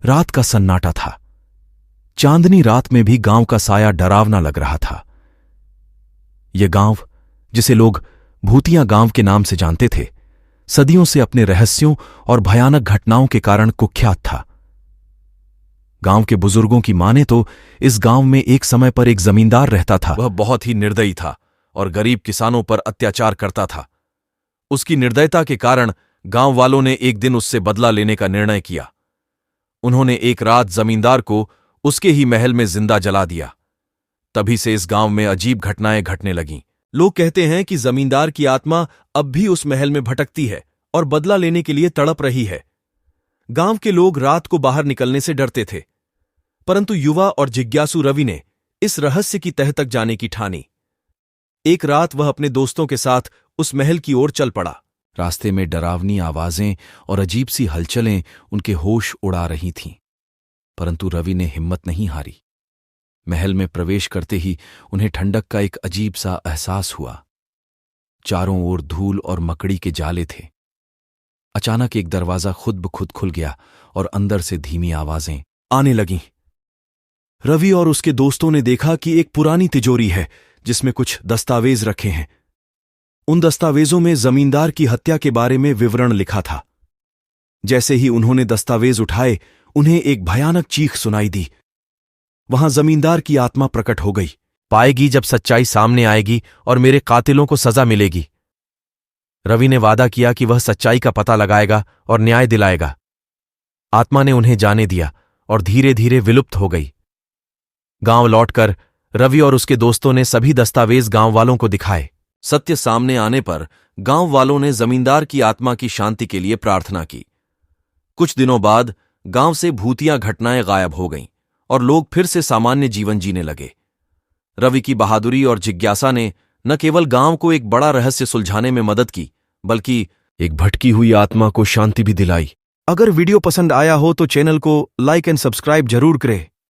रात का सन्नाटा था। चांदनी रात में भी गांव का साया डरावना लग रहा था। यह गांव, जिसे लोग भूतिया गांव के नाम से जानते थे, सदियों से अपने रहस्यों और भयानक घटनाओं के कारण कुख्यात था। गांव के बुजुर्गों की माने तो इस गांव में एक समय पर एक जमींदार रहता था। वह बहुत ही निर्दयी था और गरीब किसानों पर अत्याचार करता था। उसकी निर्दयता के कारण गांव वालों ने एक दिन उससे बदला लेने का निर्णय किया। उन्होंने एक रात जमींदार को उसके ही महल में जिंदा जला दिया। तभी से इस गांव में अजीब घटनाएं घटने लगीं। लोग कहते हैं कि जमींदार की आत्मा अब भी उस महल में भटकती है और बदला लेने के लिए तड़प रही है। गांव के लोग रात को बाहर निकलने से डरते थे, परंतु युवा और जिज्ञासु रवि ने इस रहस्य की तह तक जाने की ठानी। एक रात वह अपने दोस्तों के साथ उस महल की ओर चल पड़ा। रास्ते में डरावनी आवाजें और अजीब सी हलचलें उनके होश उड़ा रही थीं, परंतु रवि ने हिम्मत नहीं हारी। महल में प्रवेश करते ही उन्हें ठंडक का एक अजीब सा एहसास हुआ। चारों ओर धूल और मकड़ी के जाले थे। अचानक एक दरवाजा खुद ब खुद खुल गया और अंदर से धीमी आवाजें आने लगीं। रवि और उसके दोस्तों ने देखा कि एक पुरानी तिजोरी है जिसमें कुछ दस्तावेज रखे हैं। उन दस्तावेजों में जमींदार की हत्या के बारे में विवरण लिखा था। जैसे ही उन्होंने दस्तावेज उठाए, उन्हें एक भयानक चीख सुनाई दी। वहां जमींदार की आत्मा प्रकट हो गई। पाएगी जब सच्चाई सामने आएगी और मेरे कातिलों को सजा मिलेगी। रवि ने वादा किया कि वह सच्चाई का पता लगाएगा और न्याय दिलाएगा। आत्मा ने उन्हें जाने दिया और धीरे धीरे विलुप्त हो गई। गांव लौटकर रवि और उसके दोस्तों ने सभी दस्तावेज गांव वालों को दिखाए। सत्य सामने आने पर गांव वालों ने जमींदार की आत्मा की शांति के लिए प्रार्थना की। कुछ दिनों बाद गांव से भूतिया घटनाएं गायब हो गईं और लोग फिर से सामान्य जीवन जीने लगे। रवि की बहादुरी और जिज्ञासा ने न केवल गांव को एक बड़ा रहस्य सुलझाने में मदद की, बल्कि एक भटकी हुई आत्मा को शांति भी दिलाई। अगर वीडियो पसंद आया हो तो चैनल को लाइक एंड सब्सक्राइब जरूर करें।